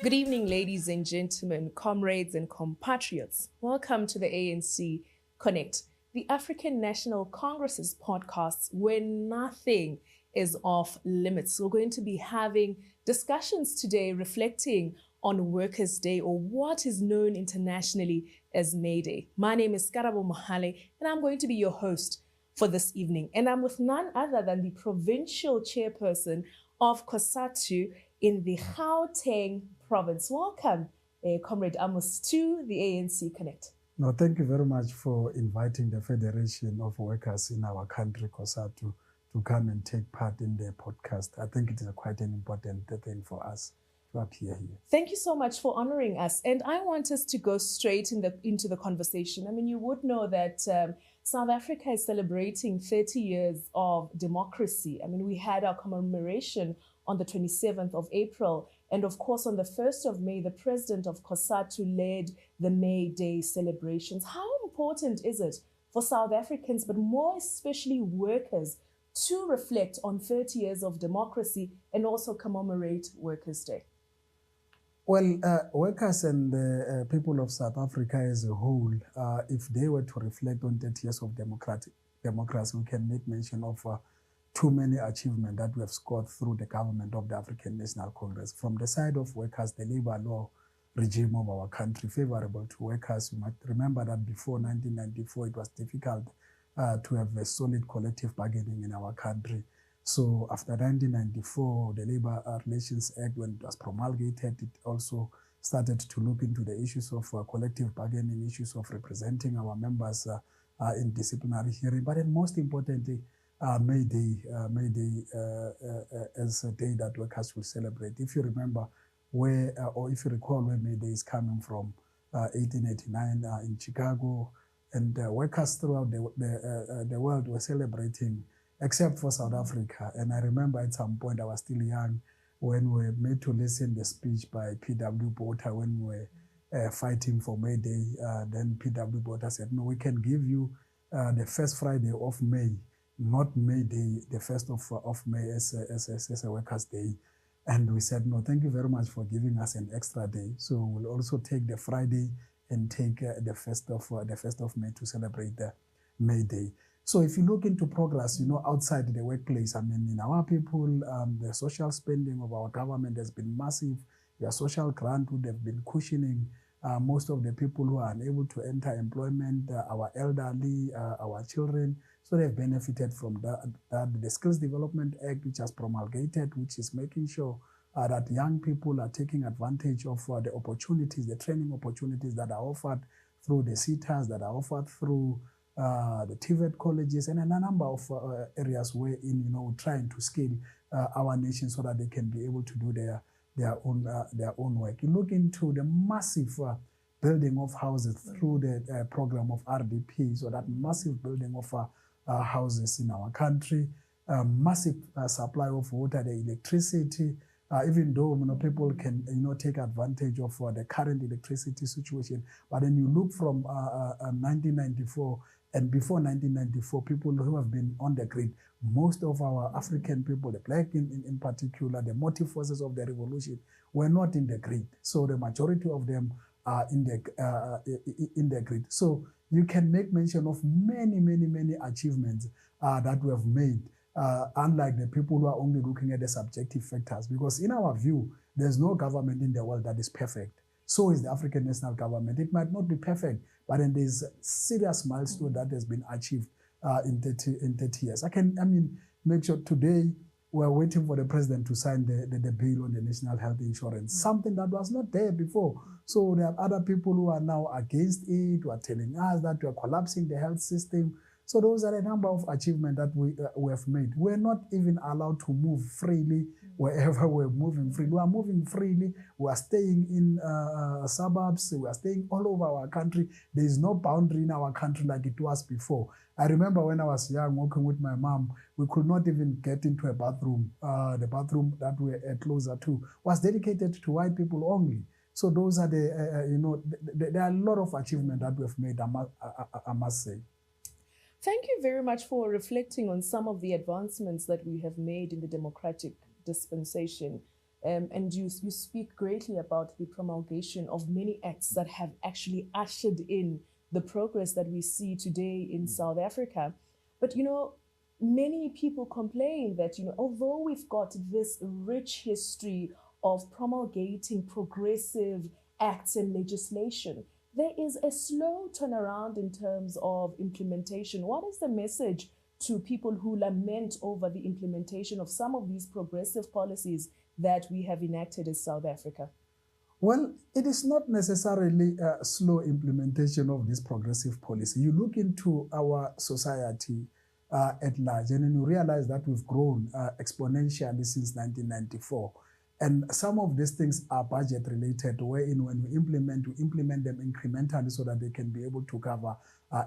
Good evening, ladies and gentlemen, comrades and compatriots. Welcome to the ANC Connect, the African National Congress's podcast where nothing is off limits. We're going to be having discussions today reflecting on Workers' Day, or what is known internationally as May Day. My name is Karabo, Mohale, and I'm going to be your host for this evening. And I'm with none other than the Provincial Chairperson of COSATU in the Gauteng Province. Welcome, Comrade Amos, to the ANC Connect. No, thank you very much for inviting the Federation of Workers in our country, COSATU, to come and take part in the podcast. I think it is quite an important thing for us to appear here. Thank you so much for honoring us. And I want us to go straight into the conversation. I mean, you would know that South Africa is celebrating 30 years of democracy. I mean, we had our commemoration on the 27th of April. And of course, on the 1st of May, the president of COSATU led the May Day celebrations. How important is it for South Africans, but more especially workers, to reflect on 30 years of democracy and also commemorate Workers' Day? Well, workers and the people of South Africa as a whole, if they were to reflect on 30 years of democracy, we can make mention of too many achievements that we have scored through the government of the African National Congress. From the side of workers, the labor law regime of our country favorable to workers. You might remember that before 1994, it was difficult to have a solid collective bargaining in our country. So after 1994, the Labor Relations Act, when it was promulgated, it also started to look into the issues of collective bargaining, issues of representing our members in disciplinary hearing. But then most importantly, May Day as a day that workers will celebrate. If you remember or if you recall where May Day is coming from, 1889 in Chicago, and workers throughout the world were celebrating, except for South Africa. And I remember at some point, I was still young, when we were made to listen the speech by P.W. Botha when we were fighting for May Day. Then P.W. Botha said, no, we can give you the first Friday of May, not May Day, the 1st of May as a Workers' Day. And we said, no, thank you very much for giving us an extra day. So we'll also take the Friday and take the 1st of May to celebrate the May Day. So if you look into progress, outside the workplace, I mean, in our people, the social spending of our government has been massive. Your social grant would have been cushioning most of the people who are unable to enter employment, our elderly, our children. So they've benefited from that. The Skills Development Act, which has promulgated, which is making sure that young people are taking advantage of the opportunities, the training opportunities that are offered through the CETAs, that are offered through the TVET colleges, and a number of areas wherein, trying to scale our nation so that they can be able to do their own work. You look into the massive building of houses through the program of RDP, so that massive building of houses in our country, massive supply of water, the electricity, even though people can take advantage of the current electricity situation. But then you look from 1994 and before 1994, people who have been on the grid, most of our African people, the black in particular, the motive forces of the revolution, were not in the grid. So the majority of them are in the grid. So you can make mention of many achievements that we have made, unlike the people who are only looking at the subjective factors. Because in our view, there's no government in the world that is perfect. So is the African National Government. It might not be perfect, but then there's a serious milestone that has been achieved in 30 years. Make sure today we're waiting for the president to sign the bill on the national health insurance, something that was not there before. So there are other people who are now against it, who are telling us that we are collapsing the health system. So those are a number of achievements that we have made. We're not even allowed to move freely wherever we're moving freely. We are moving freely. We are staying in suburbs. We are staying all over our country. There is no boundary in our country like it was before. I remember when I was young, working with my mom, we could not even get into a bathroom. The bathroom that we were closer to was dedicated to white people only. So those are there are a lot of achievements that we have made, I must say. Thank you very much for reflecting on some of the advancements that we have made in the democratic dispensation. And you speak greatly about the promulgation of many acts that have actually ushered in the progress that we see today in South Africa. But, many people complain that, although we've got this rich history of promulgating progressive acts and legislation, there is a slow turnaround in terms of implementation. What is the message to people who lament over the implementation of some of these progressive policies that we have enacted in South Africa? Well, it is not necessarily a slow implementation of this progressive policy. You look into our society at large, and then you realize that we've grown exponentially since 1994. And some of these things are budget related, wherein when we implement them incrementally so that they can be able to cover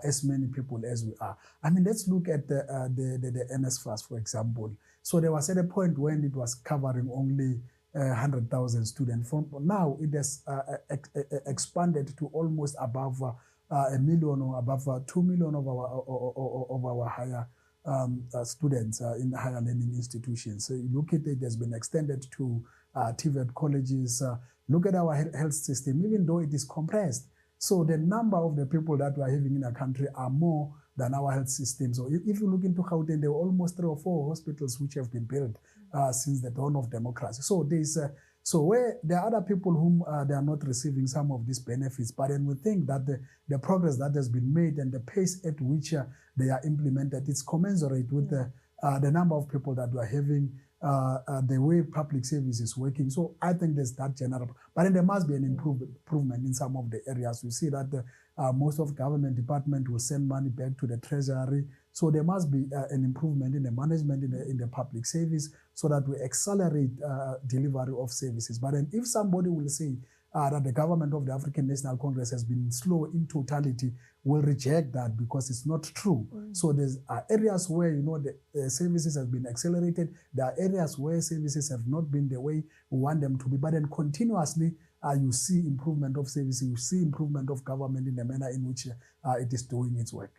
as many people as we are. I mean, let's look at the NSFAS, for example. So there was at a point when it was covering only 100,000 students. From now, it has expanded to almost above 1 million or above 2 million of our higher students in higher learning institutions. So you look at it, has been extended to TVET colleges. Look at our health system, even though it is compressed. So the number of the people that we are having in our country are more than our health system. So if you look into Gauteng, there are almost 3 or 4 hospitals which have been built since the dawn of democracy. So there's so where there are other people whom they are not receiving some of these benefits, but then we think that the progress that has been made and the pace at which they are implemented, it's commensurate with the number of people that we are having, the way public service is working. So I think there's that general, but then there must be an improvement in some of the areas. We see that most of government department will send money back to the treasury. So there must be an improvement in the management in the public service so that we accelerate delivery of services. But then if somebody will say that the government of the African National Congress has been slow in totality, will reject that because it's not true. So there's areas where, the services have been accelerated. There are areas where services have not been the way we want them to be. But then continuously, you see improvement of services, you see improvement of government in the manner in which it is doing its work.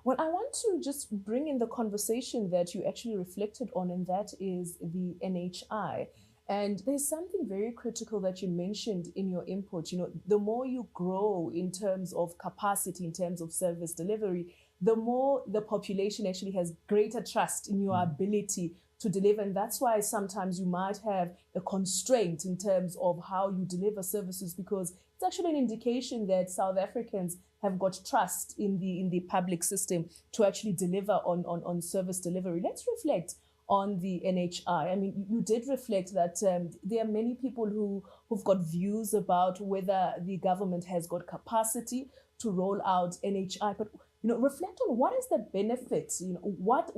Well, I want to just bring in the conversation that you actually reflected on, and that is the NHI. And there's something very critical that you mentioned in your input. The more you grow in terms of capacity, in terms of service delivery, the more the population actually has greater trust in your ability to deliver. And that's why sometimes you might have a constraint in terms of how you deliver services, because it's actually an indication that South Africans have got trust in the public system to actually deliver on service delivery. Let's reflect on the NHI. I mean, you did reflect that there are many people who've got views about whether the government has got capacity to roll out NHI, but reflect on what is the benefit, what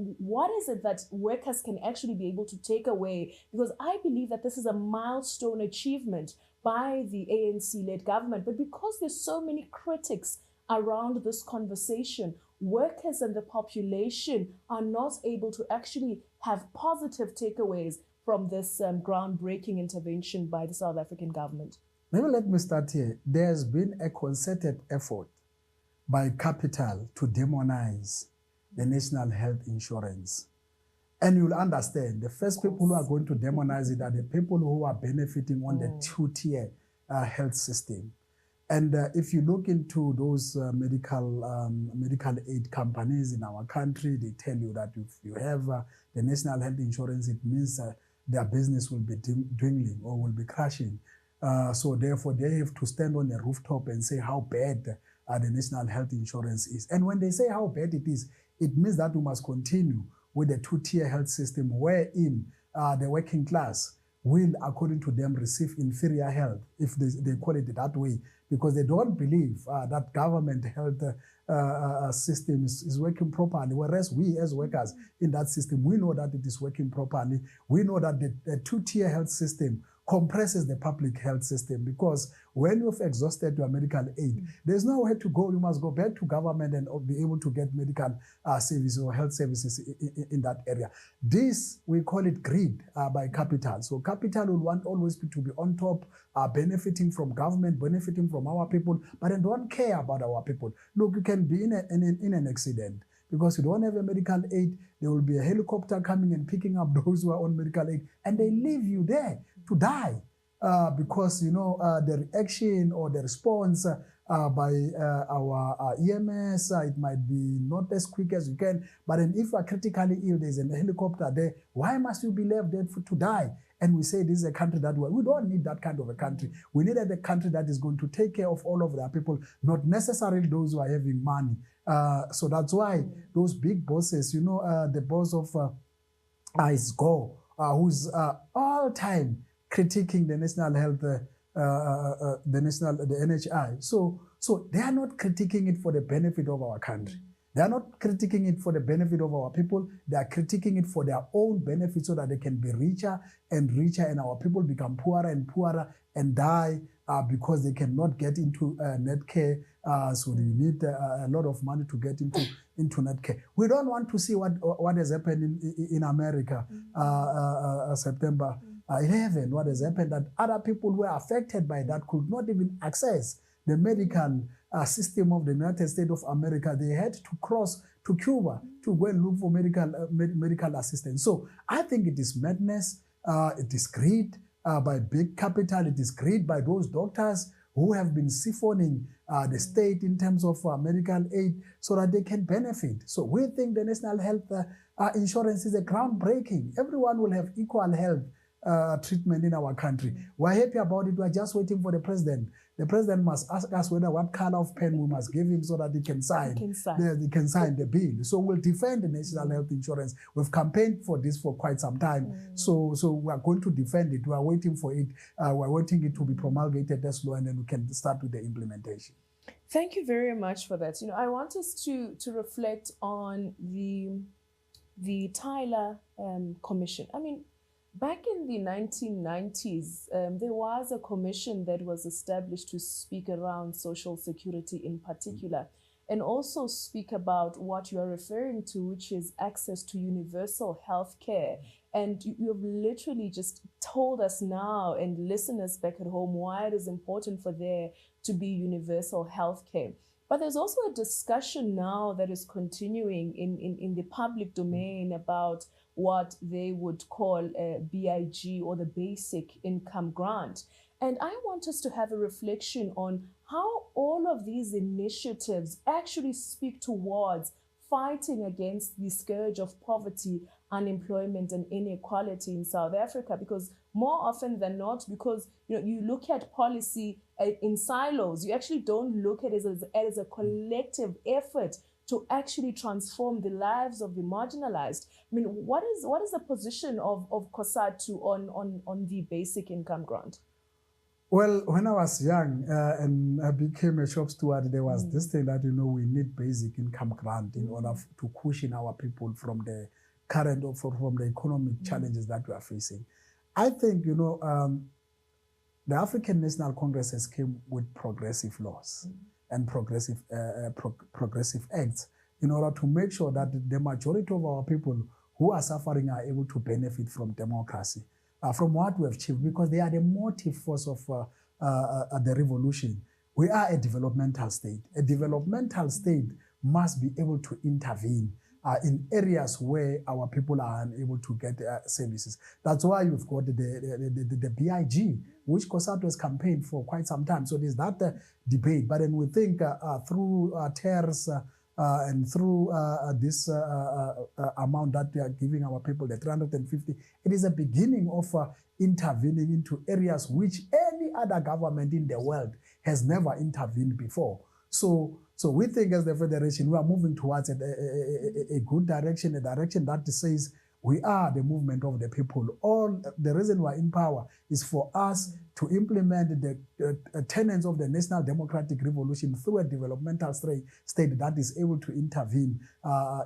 is it that workers can actually be able to take away? Because I believe that this is a milestone achievement by the ANC-led government, but because there's so many critics around this conversation, workers and the population are not able to actually have positive takeaways from this groundbreaking intervention by the South African government. Maybe let me start here. There's been a concerted effort by capital to demonize the national health insurance. And you'll understand, the first people who are going to demonize it are the people who are benefiting on the 2-tier health system. And if you look into those medical aid companies in our country, they tell you that if you have the national health insurance, it means their business will be dwindling or will be crashing. So therefore, they have to stand on the rooftop and say how bad the national health insurance is. And when they say how bad it is, it means that we must continue with the 2-tier health system wherein the working class will, according to them, receive inferior health, if they call it that way, because they don't believe that government health system is working properly, whereas we as workers in that system, we know that it is working properly. We know that the 2-tier health system compresses the public health system, because when you've exhausted your medical aid, there's nowhere to go. You must go back to government and be able to get medical services or health services in that area. This, we call it greed by capital. So capital will want always to be on top, benefiting from government, benefiting from our people, but they don't care about our people. Look, you can be in an accident. Because you don't have a medical aid, there will be a helicopter coming and picking up those who are on medical aid, and they leave you there. to die because, the reaction or the response by our EMS, it might be not as quick as you can, but then if you are critically ill, there's a helicopter there, why must you be left there to die? And we say this is a country that we don't need that kind of a country. We need a country that is going to take care of all of their people, not necessarily those who are having money. So that's why those big bosses, the boss of ISGO, who's all time critiquing the national health, the NHI. So they are not critiquing it for the benefit of our country. They are not critiquing it for the benefit of our people. They are critiquing it for their own benefit so that they can be richer and richer and our people become poorer and poorer and die because they cannot get into net care. So you need a lot of money to get into net care. We don't want to see what has happened in America, September 11, what has happened, that other people who were affected by that could not even access the medical system of the United States of America. They had to cross to Cuba to go and look for medical assistance. So I think it is madness. It is greed by big capital. It is greed by those doctors who have been siphoning the state in terms of medical aid so that they can benefit. So we think the national health insurance is a groundbreaking. Everyone will have equal health treatment in our country. We're happy about it. We're just waiting for the president. The president must ask us what color of pen we must give him so that he can sign. He can sign the bill. So we'll defend the national health insurance. We've campaigned for this for quite some time. So we are going to defend it. We are waiting for it. We're waiting it to be promulgated as law, and then we can start with the implementation. Thank you very much for that. I want us to reflect on the Tyler Commission. I mean, back in the 1990s, there was a commission that was established to speak around social security in particular, and also speak about what you are referring to, which is access to universal health care. And you have literally just told us now and listeners back at home why it is important for there to be universal health care. But there's also a discussion now that is continuing in the public domain about what they would call a BIG, or the basic income grant. And I want us to have a reflection on how all of these initiatives actually speak towards fighting against the scourge of poverty, unemployment, and inequality in South Africa. Because more often than not, because you look at policy in silos, you actually don't look at it as a collective effort to actually transform the lives of the marginalized. I mean, what is the position of COSATU on the basic income grant? Well, when I was young and I became a shop steward, there was this thing that, we need basic income grant in order to cushion our people from the current or from the economic challenges that we are facing. I think, the African National Congress has came with progressive laws and progressive acts in order to make sure that the majority of our people who are suffering are able to benefit from democracy, from what we have achieved, because they are the motive force of the revolution. We are a developmental state. A developmental state must be able to intervene in areas where our people are unable to get services. That's why you've got the BIG, which COSATU has campaigned for quite some time. So there's that debate. But then we think through TERS and through this amount that we are giving our people, the 350, it is a beginning of intervening into areas which any other government in the world has never intervened before. So we think as the Federation, we are moving towards a good direction, a direction that says we are the movement of the people. All the reason we're in power is for us to implement the tenets of the National Democratic Revolution through a developmental state that is able to intervene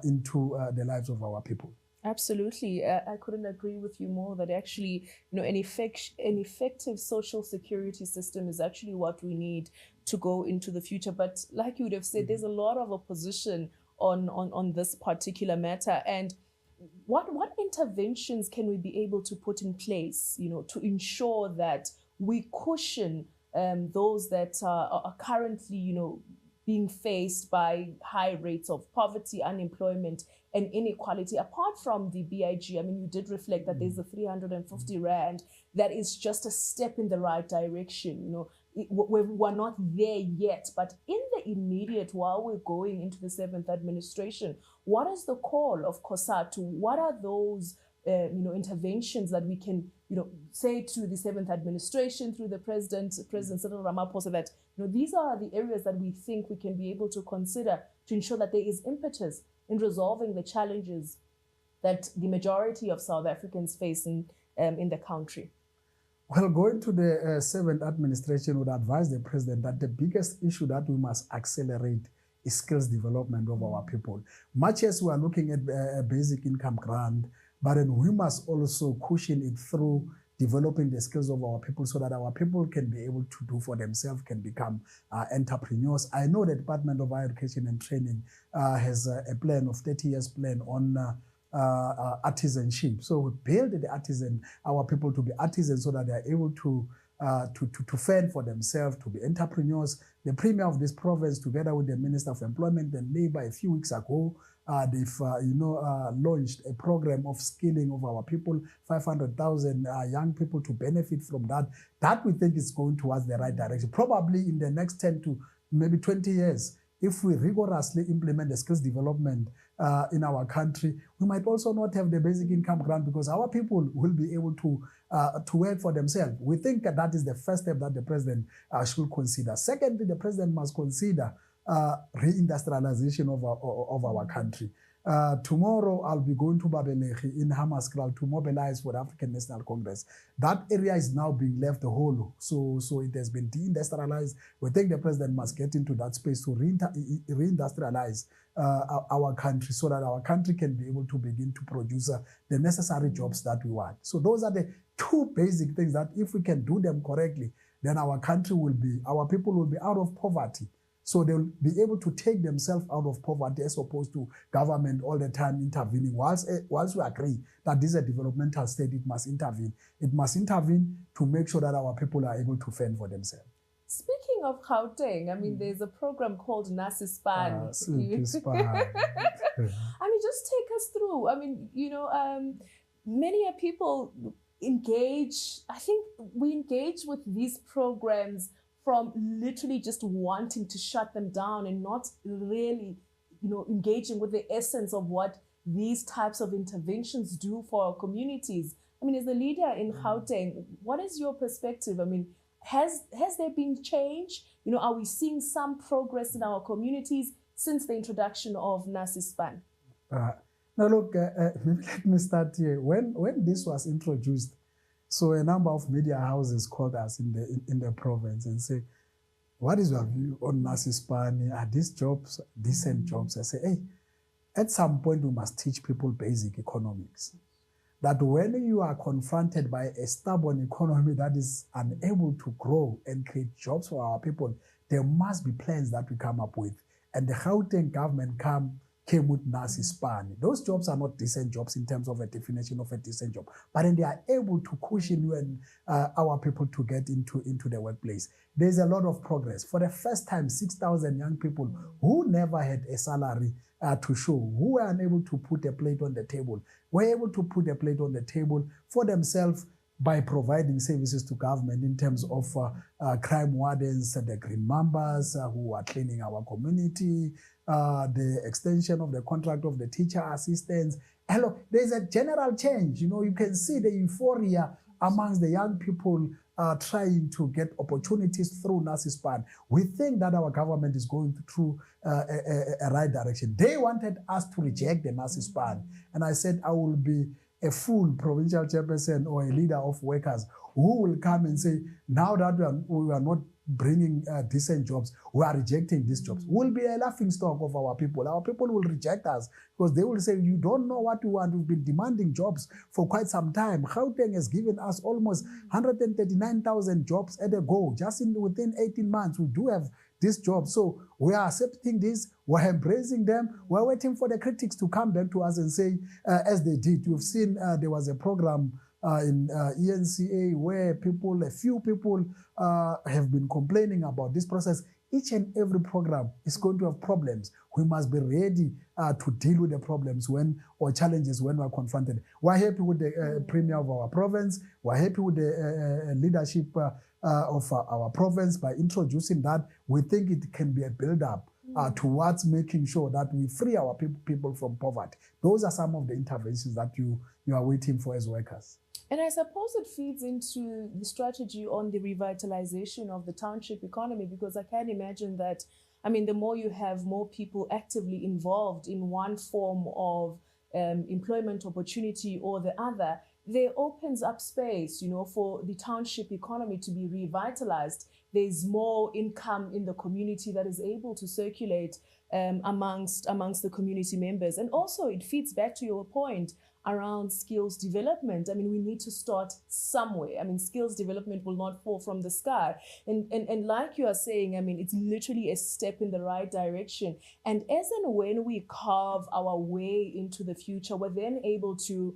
into the lives of our people. Absolutely. I couldn't agree with you more that actually, an effective social security system is actually what we need to go into the future. But like you would have said, there's a lot of opposition on this particular matter. And what interventions can we be able to put in place, to ensure that we cushion those that are currently, being faced by high rates of poverty, unemployment, and inequality. Apart from the BIG, I mean, you did reflect that there's a 350 Rand that is just a step in the right direction. You know, we're not there yet, but in the immediate, while we're going into the 7th administration, what is the call of COSATU? What are those interventions that we can, say to the 7th administration through the President Cyril Ramaphosa that, these are the areas that we think we can be able to consider to ensure that there is impetus in resolving the challenges that the majority of South Africans face in the country? Well, going to the 7th administration would advise the president that the biggest issue that we must accelerate is skills development of our people. Much as we are looking at a basic income grant, but then we must also cushion it through developing the skills of our people so that our people can be able to do for themselves, can become entrepreneurs. I know the Department of Higher Education and Training has a plan of 30 years plan on artisanship. So we build our people to be artisans so that they are able to fend for themselves, to be entrepreneurs. The Premier of this province, together with the Minister of Employment and Labour, a few weeks ago, they've launched a program of skilling of our people, 500,000 young people to benefit from that. That we think is going towards the right direction. Probably in the next 10 to maybe 20 years, if we rigorously implement the skills development in our country, we might also not have the basic income grant because our people will be able to work for themselves. We think that is the first step that the president should consider. Secondly, the president must consider reindustrialization of our country. Tomorrow, I'll be going to Babelegi in Hammanskraal to mobilize for the African National Congress. That area is now being left hollow, so it has been deindustrialized. We think the president must get into that space to reindustrialize our country so that our country can be able to begin to produce the necessary jobs that we want. So those are the two basic things that if we can do them correctly, then our people will be out of poverty. So they'll be able to take themselves out of poverty as opposed to government all the time intervening. Whilst we agree that this is a developmental state, it must intervene. It must intervene to make sure that our people are able to fend for themselves. Speaking of Gauteng, I mean, there's a program called Nasispan. I mean, just take us through. I mean, many people engage. I think we engage with these programs from literally just wanting to shut them down and not really, engaging with the essence of what these types of interventions do for our communities. I mean, as a leader in Gauteng, what is your perspective? I mean, has there been change? Are we seeing some progress in our communities since the introduction of Nasispan? Now, look, maybe let me start here. When this was introduced, so a number of media houses called us in the province and say, what is your view on Nasispan? Are these jobs decent jobs? I say, hey, at some point we must teach people basic economics. That when you are confronted by a stubborn economy that is unable to grow and create jobs for our people, there must be plans that we come up with. And the Gauteng government came with Nasispan. Those jobs are not decent jobs in terms of a definition of a decent job, but then they are able to cushion you and our people to get into the workplace. There's a lot of progress. For the first time, 6,000 young people who never had a salary to show, who were unable to put a plate on the table, were able to put a plate on the table for themselves by providing services to government in terms of crime wardens, the green mambas who are cleaning our community, the extension of the contract of the teacher assistants. Hello, there's a general change. You can see the euphoria amongst the young people trying to get opportunities through Nasispan. We think that our government is going through a right direction. They wanted us to reject the Nasispan. And I said, I will be a full provincial chairperson or a leader of workers who will come and say, now that we are not bringing decent jobs, we are rejecting these jobs. We'll be a laughingstock of our people. Our people will reject us because they will say, you don't know what we want. We've been demanding jobs for quite some time. Gauteng has given us almost 139,000 jobs at a go. Just within 18 months, we do have these jobs. So we are accepting this, we're embracing them, we're waiting for the critics to come back to us and say, as they did. You've seen there was a program in ENCA where a few people have been complaining about this process. each and every program is going to have problems. We must be ready to deal with the problems or challenges when we're confronted. We're happy with the premier of our province. We're happy with the leadership of our province by introducing that. We think it can be a build-up towards making sure that we free our people from poverty. Those are some of the interventions that you are waiting for as workers. And I suppose it feeds into the strategy on the revitalization of the township economy, because I can imagine that, I mean, the more you have more people actively involved in one form of employment opportunity or the other, there opens up space, for the township economy to be revitalized. There's more income in the community that is able to circulate amongst the community members. And also it feeds back to your point around skills development. I mean, we need to start somewhere. I mean, skills development will not fall from the sky. And like you are saying, I mean, it's literally a step in the right direction. And as and when we carve our way into the future, we're then able to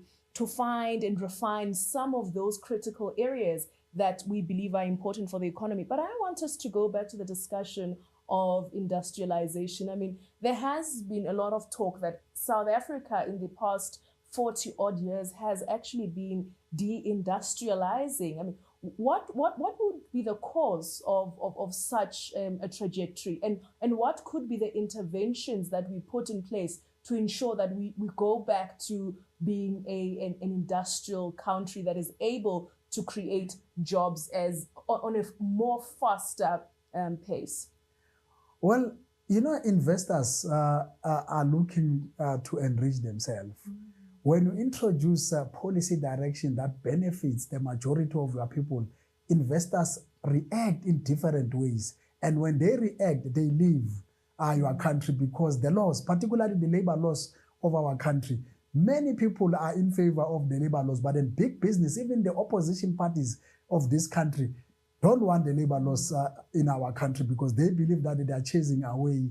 find and refine some of those critical areas that we believe are important for the economy. But I want us to go back to the discussion of industrialization. I mean, there has been a lot of talk that South Africa in the past 40 odd years has actually been deindustrializing. I mean, what would be the cause of such a trajectory, and what could be the interventions that we put in place to ensure that we go back to being an industrial country that is able to create jobs on a more faster pace? Well, investors are looking to enrich themselves. When you introduce a policy direction that benefits the majority of your people, investors react in different ways. And when they react, they leave your country because the laws, particularly the labor laws of our country, many people are in favor of the labor laws, but in big business, even the opposition parties of this country don't want the labor laws in our country because they believe that they are chasing away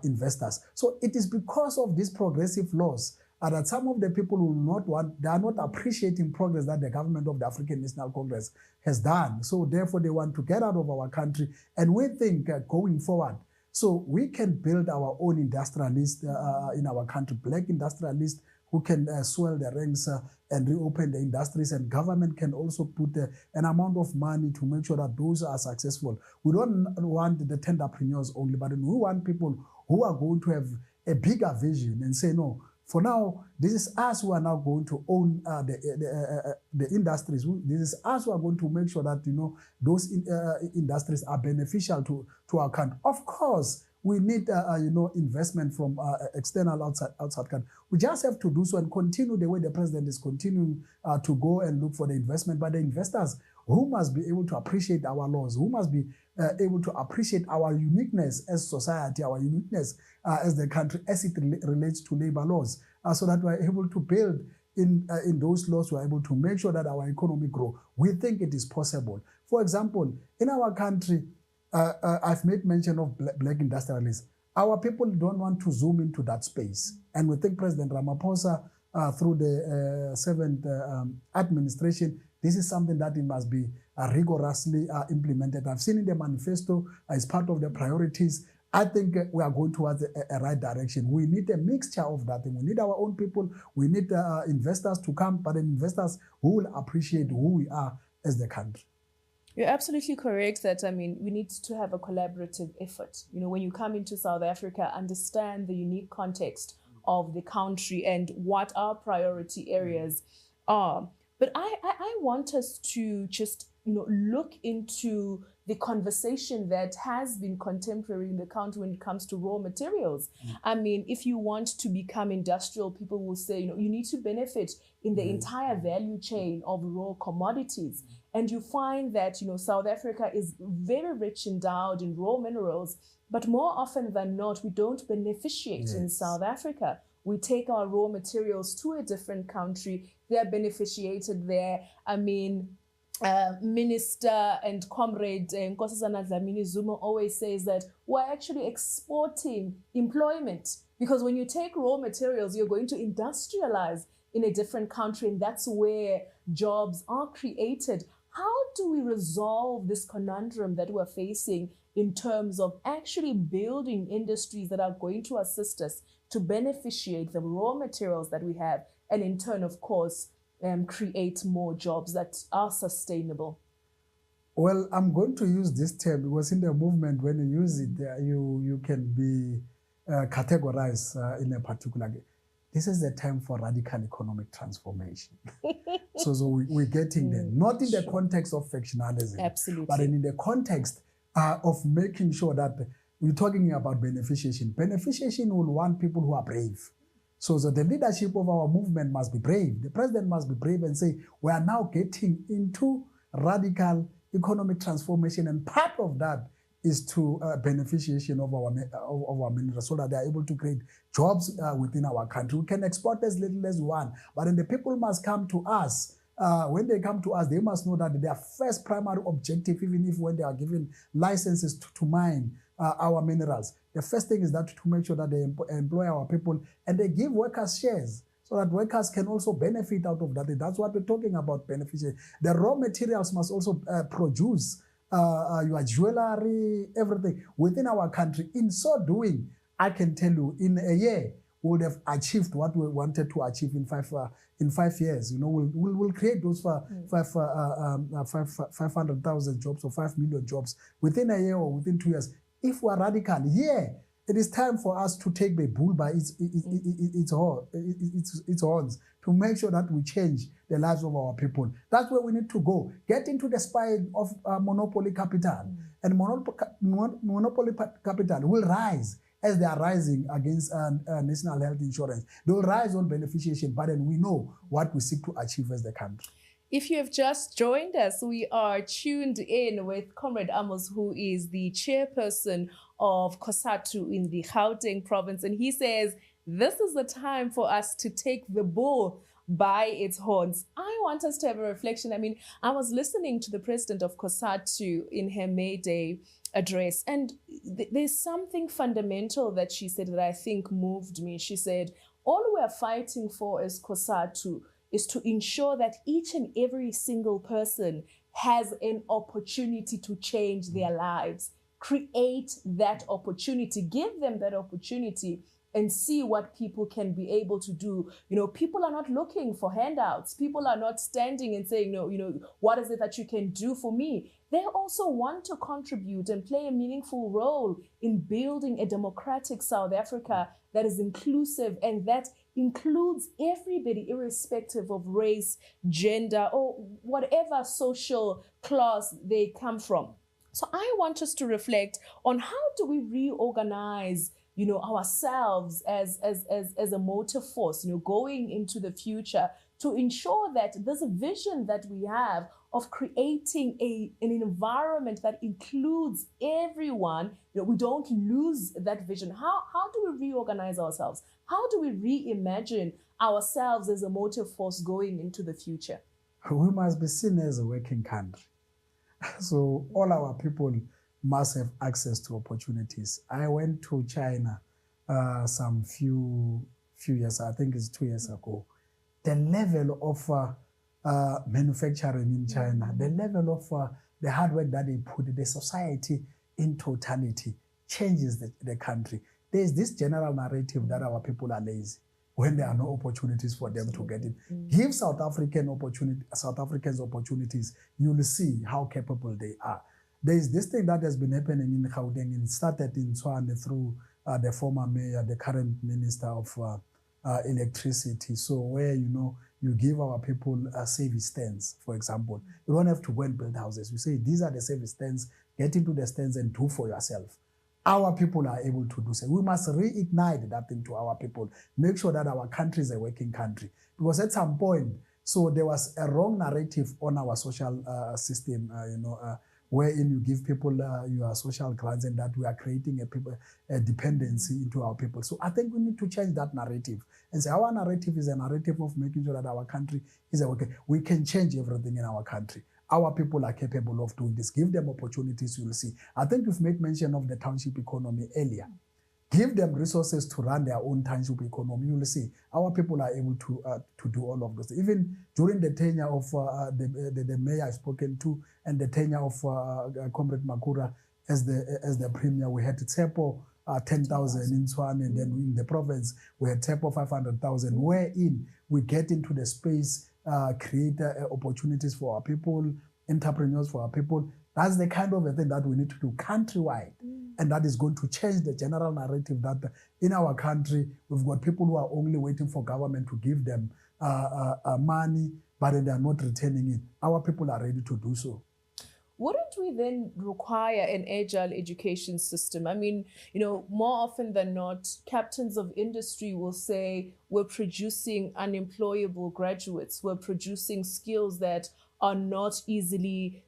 investors. So it is because of these progressive laws that some of the people they are not appreciating progress that the government of the African National Congress has done. So therefore they want to get out of our country. And we think going forward, so we can build our own industrialists in our country, black industrialists who can swell the ranks and reopen the industries, and government can also put an amount of money to make sure that those are successful. We don't want the entrepreneurs only, but we want people who are going to have a bigger vision and say, no, for now, this is us who are now going to own the industries. This is us who are going to make sure that those industries are beneficial to our country. Of course, we need investment from external outside country. We just have to do so and continue the way the president is continuing to go and look for the investment. But the investors who must be able to appreciate our laws, who must be able to appreciate our uniqueness as society, our uniqueness as the country, as it relates to labor laws, so that we're able to build in those laws, we're able to make sure that our economy grow. We think it is possible. For example, in our country, I've made mention of black industrialists. Our people don't want to zoom into that space. And we think President Ramaphosa, through the 7th administration, this is something that it must be rigorously implemented. I've seen in the manifesto as part of the priorities. I think we are going towards a right direction. We need a mixture of that. We need our own people. We need investors to come, but investors who will appreciate who we are as the country. You're absolutely correct that, we need to have a collaborative effort. When you come into South Africa, understand the unique context of the country and what our priority areas are. But I want us to just, look into the conversation that has been contemporary in the country when it comes to raw materials. If you want to become industrial, people will say, you need to benefit in the entire value chain of raw commodities. And you find that, South Africa is very rich endowed in raw minerals, but more often than not, we don't beneficiate in South Africa. We take our raw materials to a different country. They're beneficiated there. Minister and comrade Nkosazana Dlamini Zuma always says that we're actually exporting employment, because when you take raw materials, you're going to industrialize in a different country, and that's where jobs are created. How do we resolve this conundrum that we're facing in terms of actually building industries that are going to assist us to beneficiate the raw materials that we have, and in turn, of course, create more jobs that are sustainable? Well, I'm going to use this term because in the movement, when you use it, you can be categorized in a particular. This is the time for radical economic transformation. so we're getting there, not in the context of factionalism, absolutely, but in the context of making sure that we're talking about beneficiation. Beneficiation will want people who are brave. So the leadership of our movement must be brave. The president must be brave and say, we are now getting into radical economic transformation, and part of that is to beneficiation of our minerals so that they are able to create jobs within our country. We can export as little as we want, but then the people must come to us. When they come to us, they must know that their first primary objective, even if when they are given licenses to mine our minerals, the first thing is that to make sure that they employ our people and they give workers shares, so that workers can also benefit out of that. That's what we're talking about, beneficiation. The raw materials must also produce your jewelry, everything within our country. In so doing, I can tell you, in a year, we would have achieved what we wanted to achieve in 5 years. You know, we'll create those 500,000 jobs or 5 million jobs within a year or within 2 years. If we're radical, it is time for us to take the bull by its horns to make sure that we change the lives of our people. That's where we need to go. Get into the spine of monopoly capital. And monopoly capital will rise as they are rising against national health insurance. They will rise on beneficiation, but then we know what we seek to achieve as the country. If you have just joined us, we are tuned in with Comrade Amos, who is the chairperson of COSATU in the Gauteng province. And he says, this is the time for us to take the bull by its horns. I want us to have a reflection. I mean, I was listening to the president of COSATU in her May Day address, and there's something fundamental that she said that I think moved me. She said, all we're fighting for as COSATU is to ensure that each and every single person has an opportunity to change their lives. Create that opportunity, give them that opportunity, and see what people can be able to do. You know, people are not looking for handouts. People are not standing and saying, no, you know, what is it that you can do for me? They also want to contribute and play a meaningful role in building a democratic South Africa that is inclusive and that includes everybody, irrespective of race, gender, or whatever social class they come from. So I want us to reflect on how do we reorganize, you know, ourselves as a motive force, you know, going into the future to ensure that there's a vision that we have of creating an environment that includes everyone. You know, we don't lose that vision. How do we reorganize ourselves? How do we reimagine ourselves as a motive force going into the future? We must be seen as a working country. So all our people must have access to opportunities. I went to China some few years, I think it's 2 years ago. The level of manufacturing in China, the level of the hard work that they put, the society in totality changes the country. There's this general narrative that our people are lazy when there are no opportunities for them to get in. Give South Africans opportunities, you'll see how capable they are. There is this thing that has been happening in Gauteng, and it started in Tshwane through the former mayor, the current minister of electricity. So where, you know, you give our people service stands, for example. You don't have to go and build houses. You say, these are the service stands, get into the stands and do for yourself. Our people are able to do so. We must reignite that into our people, make sure that our country is a working country. Because at some point, so there was a wrong narrative on our social system, wherein you give people your social grants and that we are creating a dependency into our people. So I think we need to change that narrative and say our narrative is a narrative of making sure that our country is a working. We can change everything in our country. Our people are capable of doing this. Give them opportunities, you will see. I think you've made mention of the township economy earlier. give them resources to run their own township economy, you will see our people are able to do all of this. Even during the tenure of the mayor I've spoken to, and the tenure of Comrade Makura as the premier, we had Tsepo 10,000 in Tshwane, and then in the province we had Tsepo 500,000, wherein we get into the space, create opportunities for our people, entrepreneurs for our people. That's the kind of a thing that we need to do countrywide. And that is going to change the general narrative that in our country, we've got people who are only waiting for government to give them money, but they are not returning it. Our people are ready to do so. Wouldn't we then require an agile education system? I mean, more often than not, captains of industry will say, we're producing unemployable graduates, we're producing skills that are not easily,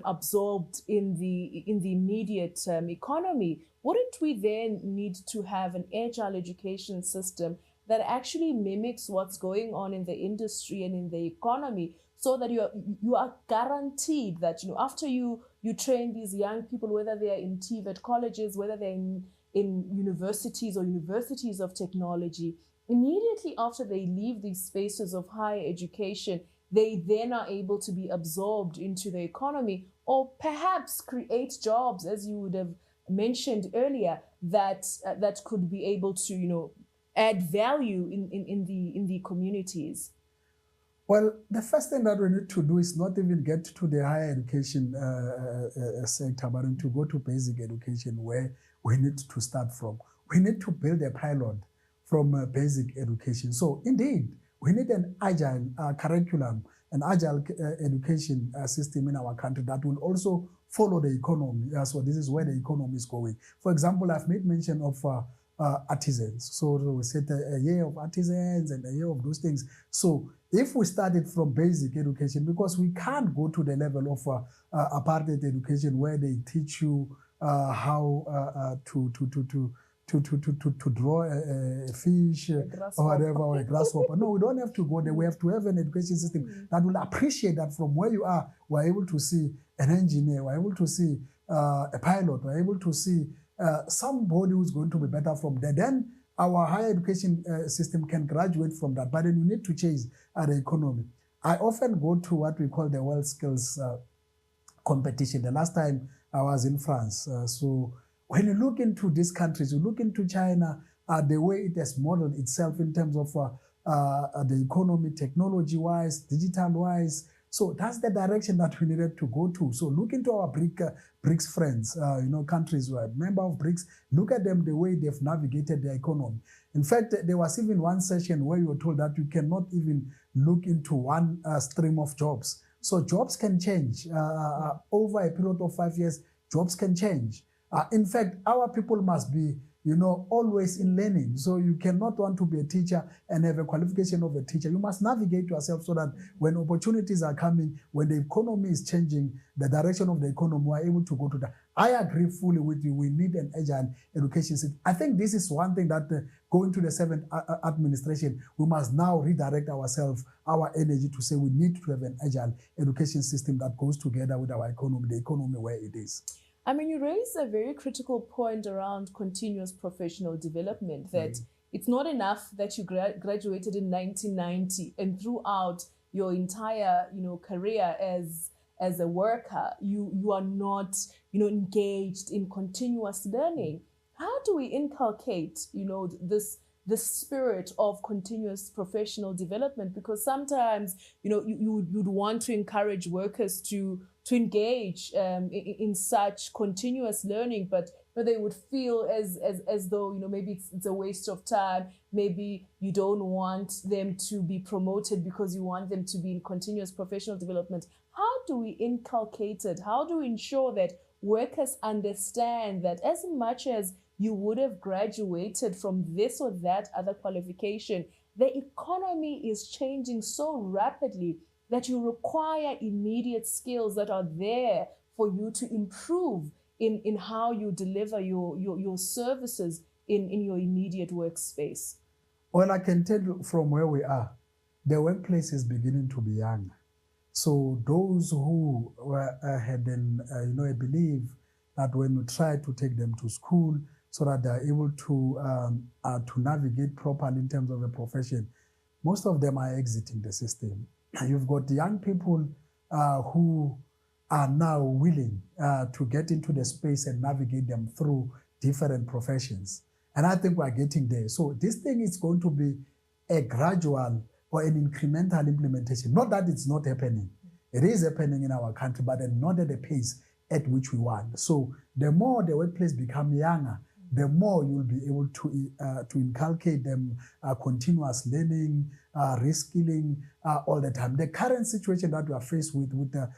absorbed in the immediate economy. Wouldn't we then need to have an agile education system that actually mimics what's going on in the industry and in the economy, so that you are guaranteed that after you train these young people, whether they are in TVET colleges, whether they're in universities or universities of technology, immediately after they leave these spaces of higher education, they then are able to be absorbed into the economy, or perhaps create jobs, as you would have mentioned earlier, that could be able to add value in the communities. Well, the first thing that we need to do is not even get to the higher education sector, but to go to basic education, where we need to start from. We need to build a pilot from basic education. So indeed, we need an agile curriculum, an agile education system in our country that will also follow the economy. So this is where the economy is going. For example, I've made mention of artisans. So we set a year of artisans and a year of those things. So if we started from basic education, because we can't go to the level of apartheid education where they teach you how to draw a fish or whatever, or a grasshopper. No, we don't have to go there. We have to have an education system that will appreciate that from where you are, we're able to see an engineer, we're able to see a pilot, we're able to see somebody who's going to be better from there. Then our higher education system can graduate from that, but then you need to change the economy. I often go to what we call the world skills competition. The last time I was in France. So when you look into these countries, you look into China, the way it has modeled itself in terms of the economy, technology-wise, digital-wise. So that's the direction that we needed to go to. So look into our BRICS friends, countries who are member of BRICS. Look at them, the way they've navigated their economy. In fact, there was even one session where you were told that you cannot even look into one stream of jobs. So jobs can change. Over a period of 5 years, jobs can change. In fact, our people must be, always in learning. So you cannot want to be a teacher and have a qualification of a teacher. You must navigate yourself so that when opportunities are coming, when the economy is changing, the direction of the economy, we are able to go to that. I agree fully with you. We need an agile education system. I think this is one thing that going to the 7th administration, we must now redirect ourselves, our energy to say we need to have an agile education system that goes together with our economy, the economy where it is. I mean, you raise a very critical point around continuous professional development, that it's not enough that you graduated in 1990 and throughout your entire, career as a worker, you are not, engaged in continuous learning. How do we inculcate, this spirit of continuous professional development? Because sometimes, you'd want to encourage workers to engage in such continuous learning, but they would feel as though maybe it's a waste of time. Maybe you don't want them to be promoted because you want them to be in continuous professional development. How do we inculcate it? How do we ensure that workers understand that as much as you would have graduated from this or that other qualification, the economy is changing so rapidly that you require immediate skills that are there for you to improve in how you deliver your services in your immediate workspace? Well, I can tell you from where we are, the workplace is beginning to be young. So those who had a belief that when we try to take them to school, so that they're able to navigate properly in terms of the profession. Most of them are exiting the system. You've got young people who are now willing to get into the space and navigate them through different professions. And I think we're getting there. So this thing is going to be a gradual or an incremental implementation. Not that it's not happening. It is happening in our country, but not at the pace at which we want. So the more the workplace become younger, the more you'll be able to inculcate them continuous learning, reskilling all the time. The current situation that we are faced with the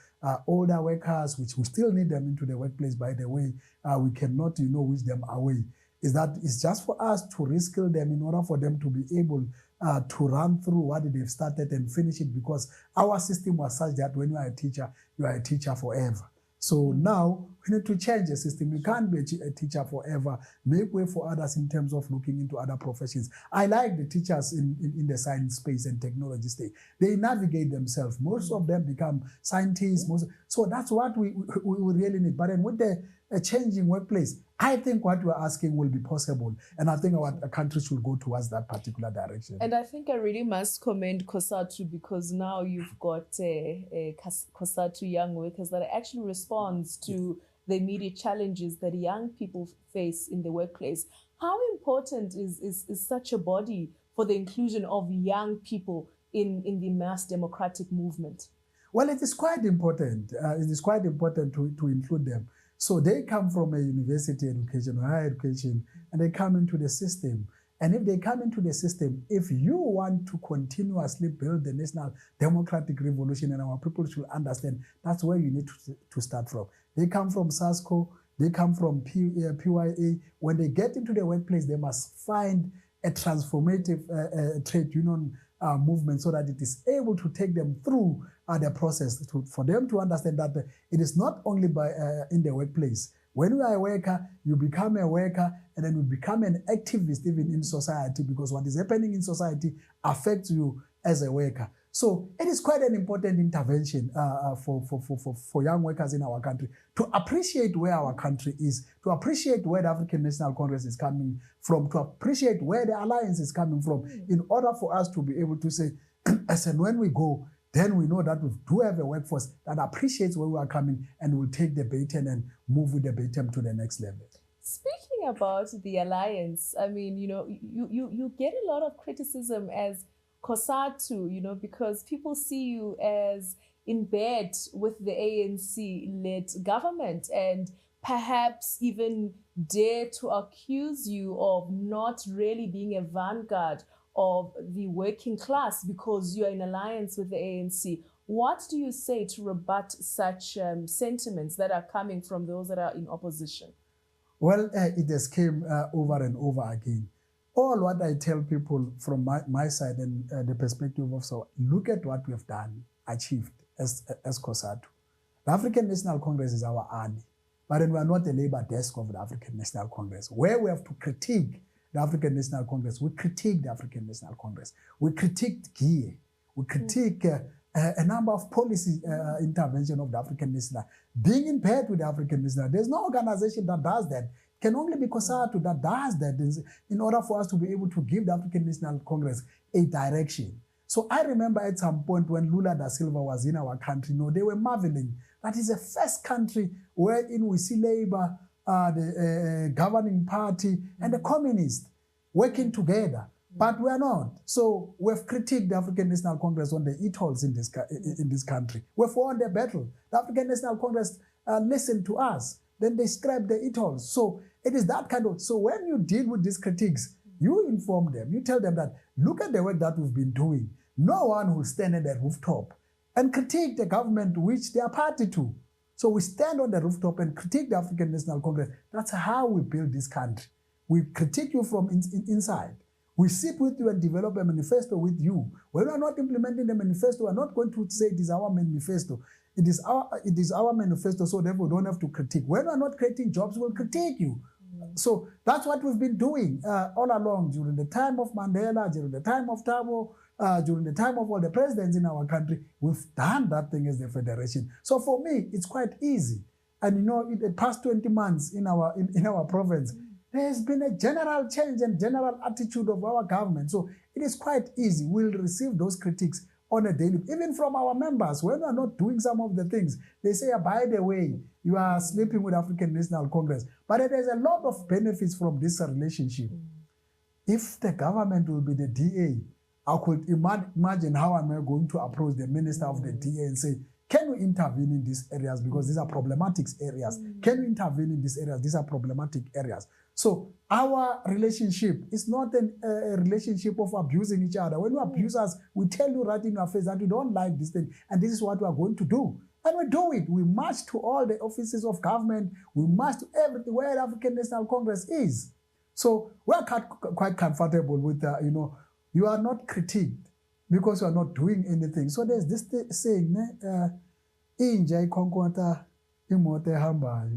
older workers, which we still need them into the workplace, by the way, we cannot, wish them away, is that it's just for us to reskill them in order for them to be able to run through what they've started and finish it, because our system was such that when you are a teacher forever. So now we need to change the system. You can't be a teacher forever. Make way for others in terms of looking into other professions. I like the teachers in the science space and technology state. They navigate themselves. Most of them become scientists. So that's what we really need. But then with the changing workplace, I think what we're asking will be possible. And I think our country should go towards that particular direction. And I think I really must commend COSATU, because now you've got COSATU Young Workers that actually responds to the immediate challenges that young people face in the workplace. How important is such a body for the inclusion of young people in the mass democratic movement? Well, it is quite important. It is quite important to include them. So they come from a university education or higher education, and they come into the system. And if they come into the system, if you want to continuously build the national democratic revolution, and our people should understand, that's where you need to start from. They come from SASCO, they come from PYA. When they get into the workplace, they must find a transformative trade union movement so that it is able to take them through the process, for them to understand that it is not only in the workplace. When you are a worker, you become a worker, and then you become an activist even in society, because what is happening in society affects you as a worker. So it is quite an important intervention for young workers in our country to appreciate where our country is, to appreciate where the African National Congress is coming from, to appreciate where the alliance is coming from, in order for us to be able to say, as and when we go, then we know that we do have a workforce that appreciates where we are coming and will take the baton and move with the baton to the next level. Speaking about the alliance, I mean, you get a lot of criticism as COSATU, because people see you as in bed with the ANC-led government, and perhaps even dare to accuse you of not really being a vanguard of the working class because you're in alliance with the ANC. What do you say to rebut such sentiments that are coming from those that are in opposition? Well, it has came over and over again. All what I tell people from my side and the perspective of, so look at what we have done, achieved as COSATU. The African National Congress is our army, but then we are not the labor desk of the African National Congress, where we have to critique the African National Congress. We critique the African National Congress. We critique gear. We critique a number of policy intervention of the African National. Being in bed with the African National, there's no organization that does that. It can only be COSATU that does that in order for us to be able to give the African National Congress a direction. So I remember at some point when Lula da Silva was in our country, they were marveling. That is the first country wherein we see Labour, the governing party, and the communists working together. But we are not. So we've critiqued the African National Congress on the e-tolls in this country. We've won the battle. The African National Congress listened to us. Then they scrapped the e-tolls. So it is that kind of... So when you deal with these critiques, you inform them. You tell them that, look at the work that we've been doing. No one will stand at the rooftop and critique the government which they are party to. So we stand on the rooftop and critique the African National Congress. That's how we build this country. We critique you from inside. We sit with you and develop a manifesto with you. When we are not implementing the manifesto, we are not going to say it is our manifesto. It is our manifesto, so therefore we don't have to critique. When we are not creating jobs, we'll critique you. So that's what we've been doing all along, during the time of Mandela, during the time of Thabo, during the time of all the presidents in our country. We've done that thing as the federation. So for me, it's quite easy. And in the past 20 months in our province, there has been a general change and general attitude of our government. So it is quite easy. We'll receive those critiques on a daily, even from our members. When we are not doing some of the things, they say, by the way, you are sleeping with African National Congress. But there's a lot of benefits from this relationship. If the government will be the DA, I could imagine how am I going to approach the minister of the DA and say, can we intervene in these areas because these are problematic areas? Can we intervene in these areas? These are problematic areas. So our relationship is not a relationship of abusing each other. When you abuse us, we tell you right in your face that we don't like this thing, and this is what we are going to do. And we do it. We march to all the offices of government. We march to everything where the African National Congress is. So we are quite comfortable with, you are not critiqued because you are not doing anything. So there's this saying, inja ikonkota imoto ehambayo.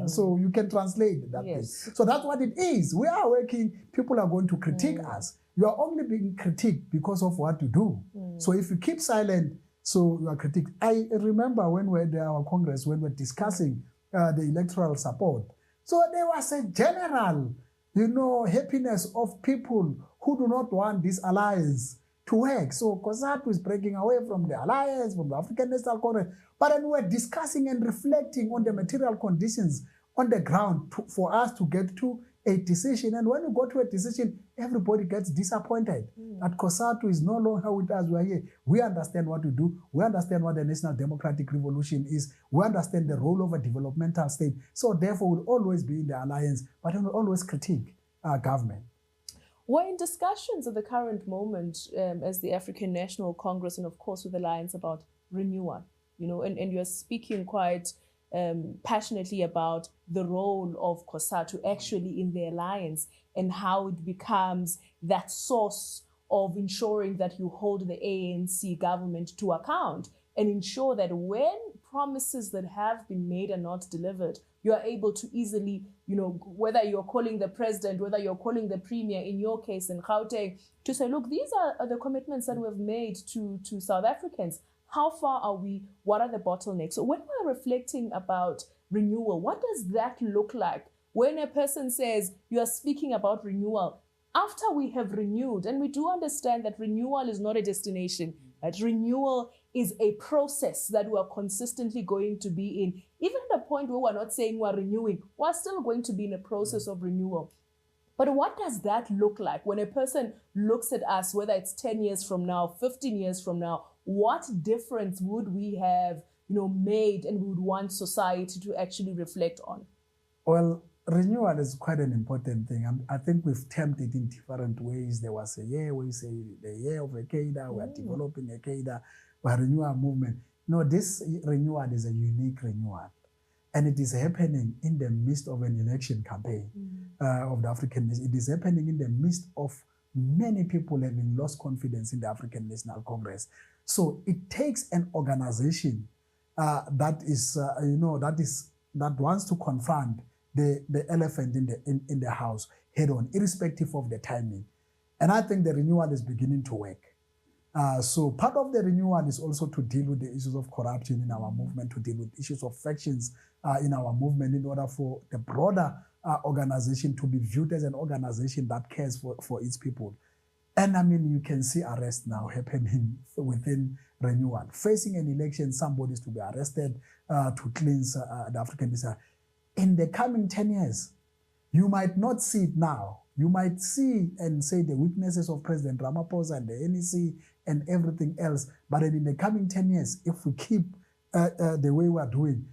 So you can translate that thing. So that's what it is. We are working. People are going to critique us. You are only being critiqued because of what you do. So if you keep silent, so you are critiqued. I remember when we had our Congress, when we were discussing the electoral support. So there was a general, happiness of people who do not want this alliance to work. So COSATU is breaking away from the alliance, from the African National Congress. But then we're discussing and reflecting on the material conditions on the ground for us to get to a decision. And when we go to a decision, everybody gets disappointed that COSATU is no longer with us. We are here. We understand what we do. We understand what the National Democratic Revolution is. We understand the role of a developmental state. So therefore, we'll always be in the alliance, but we'll always critique our government. We're in discussions at the current moment as the African National Congress and, of course, with Alliance about renewal, and you're speaking quite passionately about the role of COSATU actually in the alliance and how it becomes that source of ensuring that you hold the ANC government to account and ensure that when promises that have been made are not delivered, you are able to easily, whether you're calling the president, whether you're calling the premier, in your case in Gauteng, to say, look, these are the commitments that we've made to South Africans. How far are we? What are the bottlenecks? So when we're reflecting about renewal, what does that look like? When a person says you are speaking about renewal, after we have renewed, and we do understand that renewal is not a destination, that renewal is a process that we are consistently going to be in. Even at the point where we're not saying we're renewing, we're still going to be in a process of renewal. But what does that look like when a person looks at us, whether it's 10 years from now, 15 years from now? What difference would we have, made and we would want society to actually reflect on? Well, renewal is quite an important thing. I think we've termed it in different ways. There was a year where we say the year of Ekeda, we are developing Ekeda, we are renewal movement. No, this renewal is a unique renewal. And it is happening in the midst of an election campaign of the African Nation. It is happening in the midst of many people having lost confidence in the African National Congress. So it takes an organization that wants to confront the elephant in the house head on, irrespective of the timing. And I think the renewal is beginning to work. So part of the renewal is also to deal with the issues of corruption in our movement, to deal with issues of factions in our movement, in order for the broader organization to be viewed as an organization that cares for its people. And I mean, you can see arrests now happening within renewal. Facing an election, somebody is to be arrested to cleanse the African Nation. In the coming 10 years, you might not see it now. You might see and say the weaknesses of President Ramaphosa and the NEC and everything else. But in the coming 10 years, if we keep the way we are doing,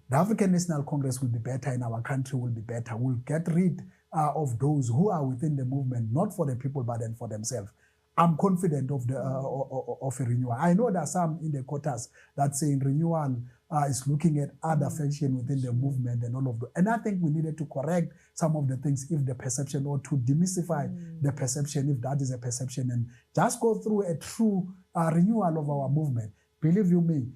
the African National Congress will be better and our country will be better. We'll get rid of those who are within the movement, not for the people, but then for themselves. I'm confident of a renewal. I know there are some in the quarters that say renewal is looking at other faction within the movement and all of that. And I think we needed to correct some of the things if the perception, or to demystify the perception if that is a perception, and just go through a true renewal of our movement. Believe you me,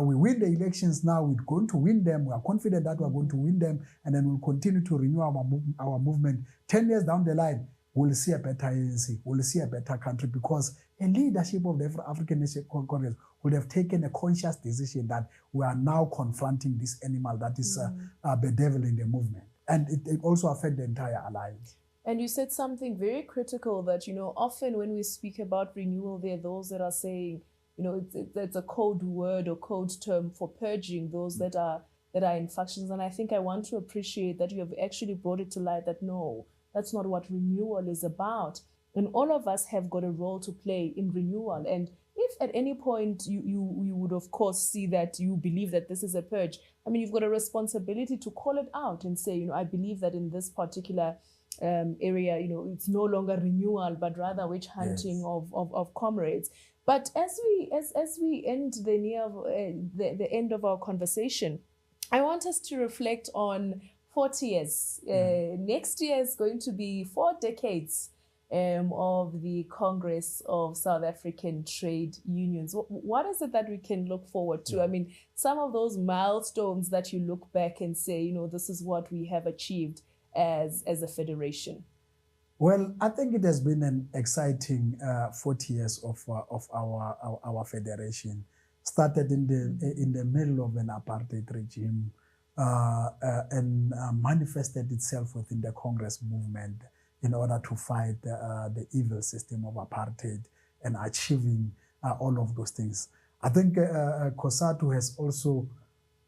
we win the elections now, we're going to win them, we are confident that we're going to win them, and then we'll continue to renew our movement. 10 years down the line, we'll see a better ANC, we'll see a better country, because a leadership of the African National Congress would have taken a conscious decision that we are now confronting this animal that is bedeviling the movement. And it also affects the entire alliance. And you said something very critical that, often when we speak about renewal, there are those that are saying, it's a code word or code term for purging those that are in factions. And I think I want to appreciate that you have actually brought it to light that no, that's not what renewal is about. And all of us have got a role to play in renewal. And if at any point you would, of course, see that you believe that this is a purge, I mean, you've got a responsibility to call it out and say, I believe that in this particular area, it's no longer renewal, but rather witch hunting of comrades. But as we end the end of our conversation, I want us to reflect on 40 years. Next year is going to be 4 decades of the Congress of South African Trade Unions. What is it that we can look forward to? I mean, some of those milestones that you look back and say, this is what we have achieved as a federation. Well, I think it has been an exciting 40 years of our federation. Started in the middle of an apartheid regime and manifested itself within the Congress movement in order to fight the evil system of apartheid and achieving all of those things. I think COSATU has also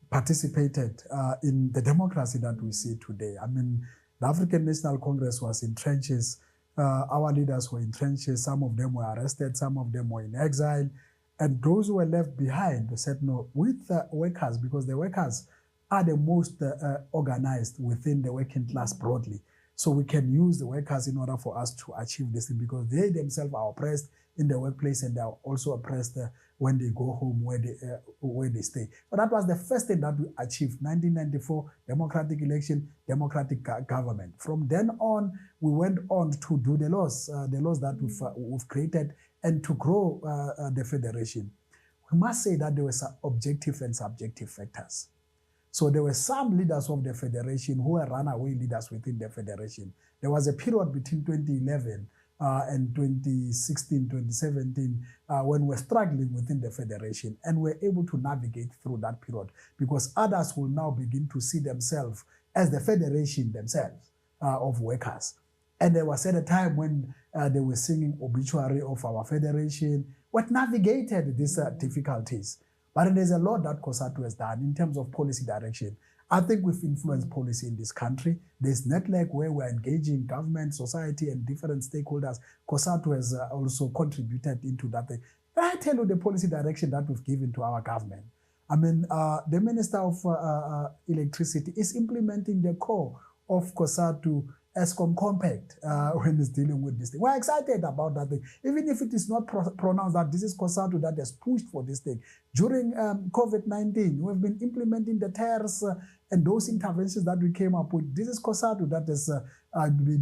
participated in the democracy that we see today. I mean, the African National Congress was in trenches. Our leaders were in trenches. Some of them were arrested. Some of them were in exile. And those who were left behind said, no, with the workers, because the workers are the most organized within the working class broadly. So we can use the workers in order for us to achieve this thing, because they themselves are oppressed in the workplace and they are also oppressed when they go home, where they stay. So that was the first thing that we achieved. 1994, democratic election, democratic government. From then on, we went on to do the laws that we've created and to grow the federation. We must say that there were some objective and subjective factors. So there were some leaders of the federation who were runaway leaders within the federation. There was a period between 2011 and 2016, 2017, when we're struggling within the federation, and we're able to navigate through that period because others will now begin to see themselves as the federation themselves of workers. And there was at a time when they were singing obituary of our federation. We navigated these difficulties. But there's a lot that COSATU has done in terms of policy direction. I think we've influenced policy in this country. There's network where we're engaging government, society, and different stakeholders. COSATU has also contributed into that thing. And I tell you the policy direction that we've given to our government. I mean, the Minister of Electricity is implementing the core of COSATU ESCOM compact when it's dealing with this thing. We're excited about that thing. Even if it is not pronounced that this is COSATU that has pushed for this thing. During COVID-19, we've been implementing the tariffs and those interventions that we came up with. This is COSATU that is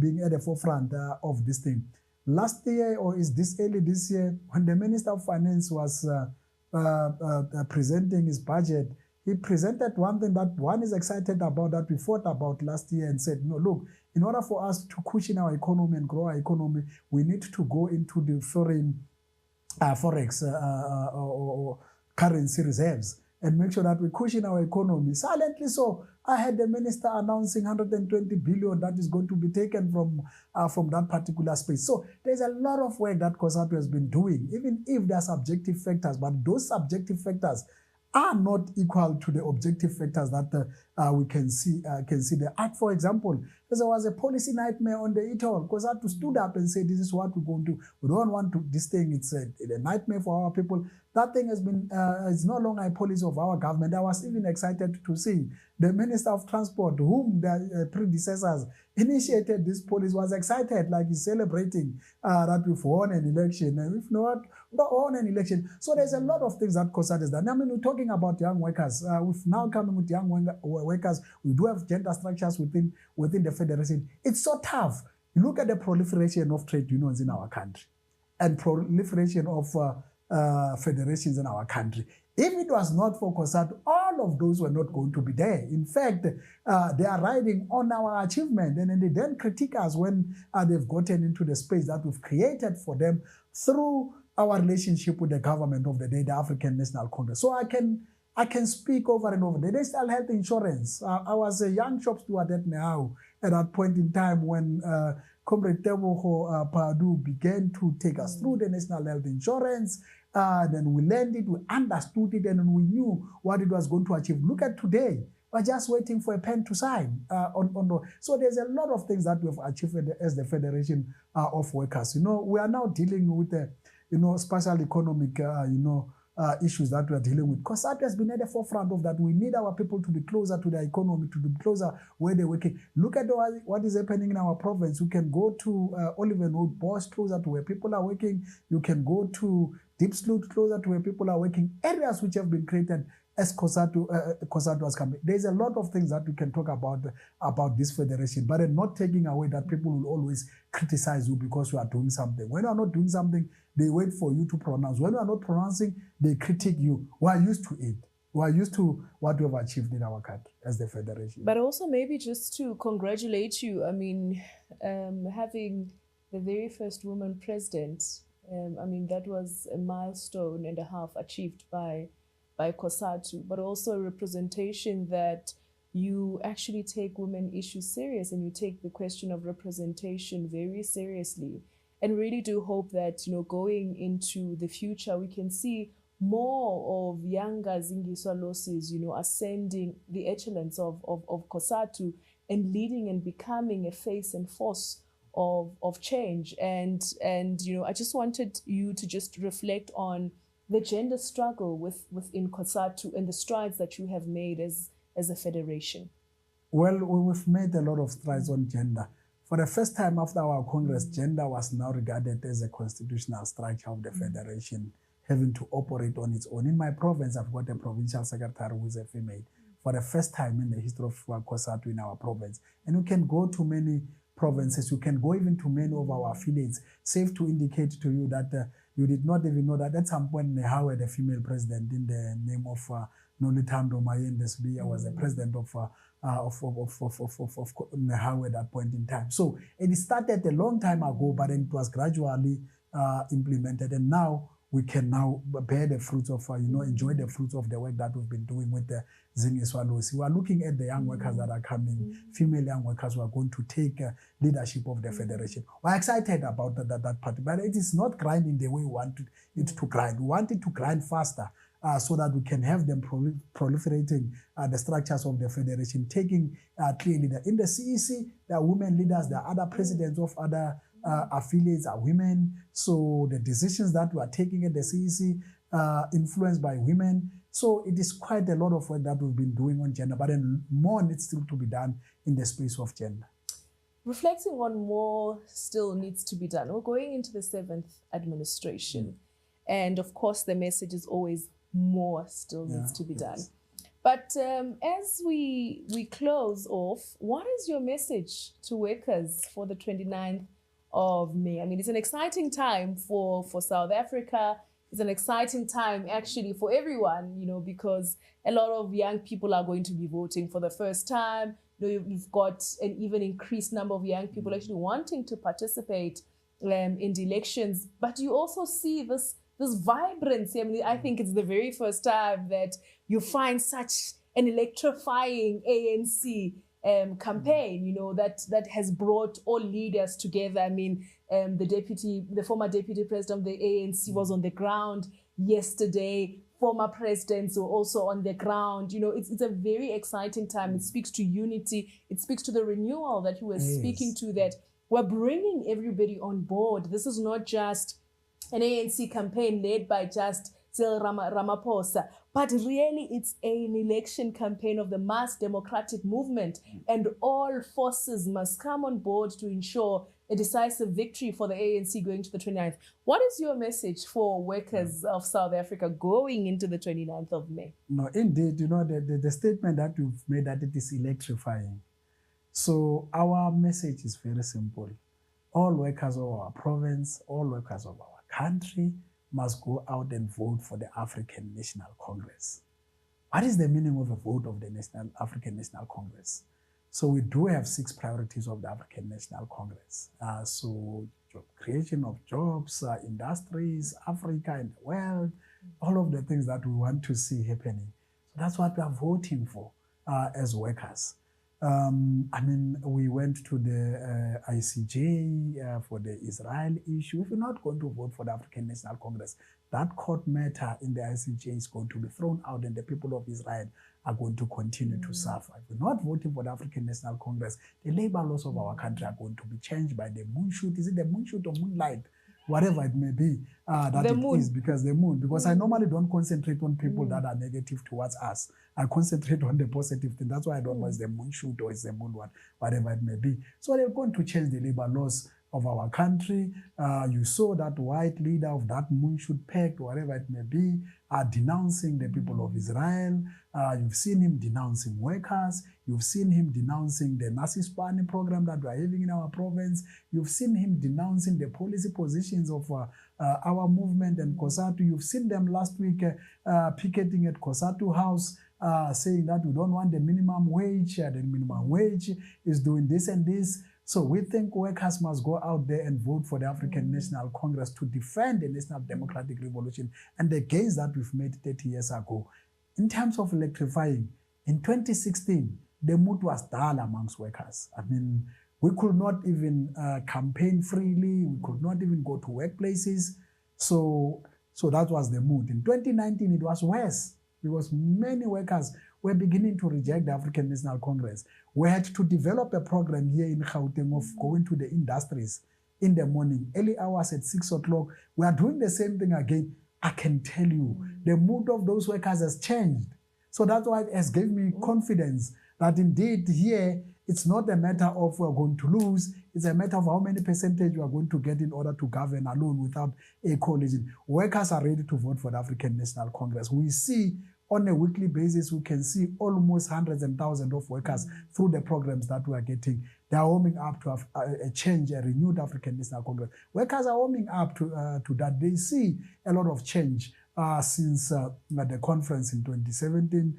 being at the forefront of this thing. Last year, or is this early this year, when the Minister of Finance was presenting his budget, he presented one thing that one is excited about, that we fought about last year, and said, no, look, in order for us to cushion our economy and grow our economy, we need to go into the foreign forex or currency reserves and make sure that we cushion our economy. Silently so, I had the minister announcing 120 billion that is going to be taken from that particular space. So there's a lot of work that COSATU has been doing, even if there are subjective factors, but those subjective factors are not equal to the objective factors that we can see there. For example, there was a policy nightmare on the e-toll. COSATU stood up and said, this is what we're going to do. We don't want to, this thing, it's a nightmare for our people. That thing has been, it's no longer a policy of our government. I was even excited to see the Minister of Transport, whom the predecessors initiated this policy, was excited, like he's celebrating that we've won an election. And if not, we don't won an election. So there's a lot of things that COSATU has done. I mean, we're talking about young workers. We've now come with young workers. We do have gender structures within the federation. It's so tough. You look at the proliferation of trade unions in our country and proliferation of federations in our country. If it was not for COSATU, all of those were not going to be there. In fact, they are riding on our achievement, and they then critique us when they've gotten into the space that we've created for them through our relationship with the government of the day, the African National Congress. So I can I can speak over and over. The national health insurance. I was a young shop steward at Nehau at that point in time when Comrade Tebogo Padu began to take us through the national health insurance. Then we learned it, we understood it, and we knew what it was going to achieve. Look at today. We're just waiting for a pen to sign. So there's a lot of things that we've achieved as the Federation of Workers. We are now dealing with the, special economic, issues that we are dealing with. COSATU has been at the forefront of that. We need our people to be closer to the economy, to be closer where they're working. Look at what is happening in our province. You can go to Olive and Wood, Bosch, closer to where people are working. You can go to Deep Sloot, closer to where people are working. Areas which have been created as COSATU has come. There's a lot of things that we can talk about this federation, but not taking away that people will always criticize you because you are doing something. When you are not doing something, they wait for you to pronounce. When you are not pronouncing, they critique you. We are used to it. We are used to what we have achieved in our country as the federation. But also maybe just to congratulate you, I mean, having the very first woman president, that was a milestone and a half achieved by COSATU, but also a representation that you actually take women issues serious and you take the question of representation very seriously. And really do hope that, going into the future, we can see more of younger Zingiswa Losis, ascending the echelons of COSATU and leading and becoming a face and force of change. And I just wanted you to just reflect on the gender struggle within COSATU and the strides that you have made as a federation. Well, we've made a lot of strides on gender. For the first time after our Congress, gender was now regarded as a constitutional structure of the federation, having to operate on its own. In my province, I've got a provincial secretary who is a female. For the first time in the history of COSATU in our province. And you can go to many provinces, you can go even to many of our affiliates. Safe to indicate to you that you did not even know that at some point Nehau had a female president in the name of Nolitando Mayendesbi. I was the president of Nehau at that point in time. So it started a long time ago, but then it was gradually implemented, and now we can now bear the fruits of, enjoy the fruits of the work that we've been doing with the Zingiswa Losi. We are looking at the young workers that are coming, female young workers who are going to take leadership of the federation. We're excited about that part, but it is not grinding the way we want it to grind. We want it to grind faster so that we can have them proliferating the structures of the federation, taking clearly that in the CEC, there are women leaders, there are other presidents of other affiliates are women, so the decisions that we are taking at the CEC influenced by women. So it is quite a lot of work that we've been doing on gender, but then more needs still to be done in the space of gender. Reflecting on more still needs to be done. We're going into the 7th administration, and of course the message is always more still needs to be done. But as we close off, what is your message to workers for the 29th of May? I mean, it's an exciting time for South Africa. It's an exciting time actually for everyone, because a lot of young people are going to be voting for the first time. You've got an even increased number of young people actually wanting to participate in the elections. But you also see this vibrancy. I mean, I think it's the very first time that you find such an electrifying ANC campaign, that has brought all leaders together. I mean, the former deputy president of the ANC was on the ground yesterday. Former presidents were also on the ground. It's a very exciting time. It speaks to unity. It speaks to the renewal that you were speaking to, that we're bringing everybody on board. This is not just an ANC campaign led by just Cyril Ramaphosa, but really it's an election campaign of the mass democratic movement, and all forces must come on board to ensure a decisive victory for the ANC going to the 29th. What is your message for workers of South Africa going into the 29th of May? No, indeed, the statement that you've made, that it is electrifying. So our message is very simple. All workers of our province, all workers of our country must go out and vote for the African National Congress. What is the meaning of a vote of the African National Congress? So we do have 6 priorities of the African National Congress. So creation of jobs, industries, Africa and the world, all of the things that we want to see happening. So that's what we are voting for as workers. We went to the ICJ for the Israel issue. If you're not going to vote for the African National Congress, that court matter in the ICJ is going to be thrown out and the people of Israel are going to continue to suffer. If you're not voting for the African National Congress, the labor laws of our country are going to be changed by the moonshoot. Is it the moonshoot or moonlight? Whatever it may be, because the moon. Because I normally don't concentrate on people that are negative towards us. I concentrate on the positive thing. That's why I don't know it's the moon shoot or it's the moon one, whatever it may be. So they're going to change the labor laws of our country. You saw that white leader of that moonshoot pact, whatever it may be, denouncing the people of Israel. You've seen him denouncing workers. You've seen him denouncing the Nasi Spani program that we're having in our province. You've seen him denouncing the policy positions of our movement and COSATU. You've seen them last week picketing at COSATU House, saying that we don't want the minimum wage. The minimum wage is doing this and this. So we think workers must go out there and vote for the African National Congress to defend the National Democratic Revolution and the gains that we've made 30 years ago. In terms of electrifying, in 2016, the mood was dull amongst workers. We could not even campaign freely. We could not even go to workplaces. So that was the mood. In 2019, it was worse because many workers were beginning to reject the African National Congress. We had to develop a program here in Gauteng of going to the industries in the morning, early hours at 6 o'clock. We are doing the same thing again. I can tell you, the mood of those workers has changed. So that's why it has given me confidence that indeed here, it's not a matter of we're going to lose. It's a matter of how many percentage we are going to get in order to govern alone without a coalition. Workers are ready to vote for the African National Congress. We see on a weekly basis, we can see almost hundreds and thousands of workers through the programs that we are getting. They are warming up to a change, a renewed African National Congress. Workers are warming up to that. They see a lot of change since the conference in 2017.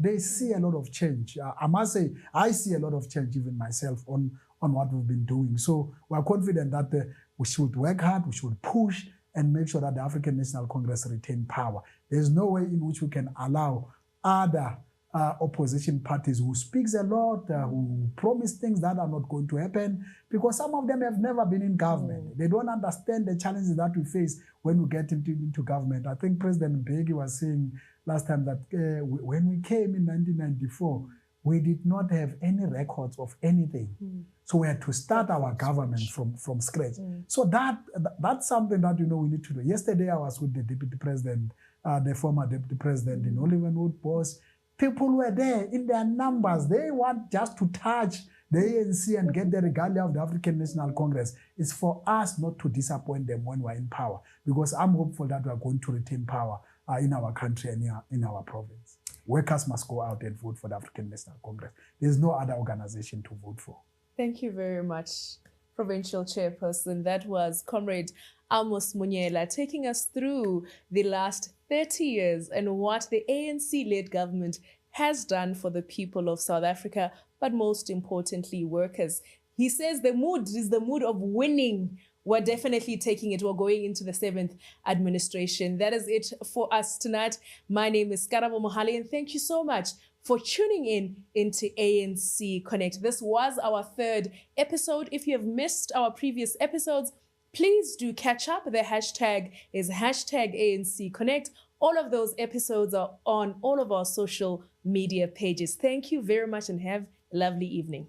They see a lot of change. I must say, I see a lot of change even myself on what we've been doing. So we're confident that we should work hard, we should push, and make sure that the African National Congress retain power. There's no way in which we can allow other opposition parties who speaks a lot, who promise things that are not going to happen, because some of them have never been in government. They don't understand the challenges that we face when we get into government. I think President Mbeki was saying last time that when we came in 1994, we did not have any records of anything. So we had to start our government from scratch. So that's something that we need to do. Yesterday I was with the Deputy President, the former Deputy President in Olivenwood Boss. People were there in their numbers. They want just to touch the ANC and get the regalia of the African National Congress. It's for us not to disappoint them when we're in power, because I'm hopeful that we're going to retain power in our country and in our province. Workers must go out and vote for the African National Congress. There's no other organization to vote for. Thank you very much, Provincial Chairperson. That was Comrade Amos Monyela taking us through the last 30 years and what the ANC-led government has done for the people of South Africa, but most importantly, workers. He says the mood is the mood of winning. We're definitely taking it. We're going into the 7th administration. That is it for us tonight. My name is Karabo Mohale, and thank you so much for tuning in into ANC Connect. This was our 3rd episode. If you have missed our previous episodes, please do catch up. The hashtag is #ANC Connect. All of those episodes are on all of our social media pages. Thank you very much and have a lovely evening.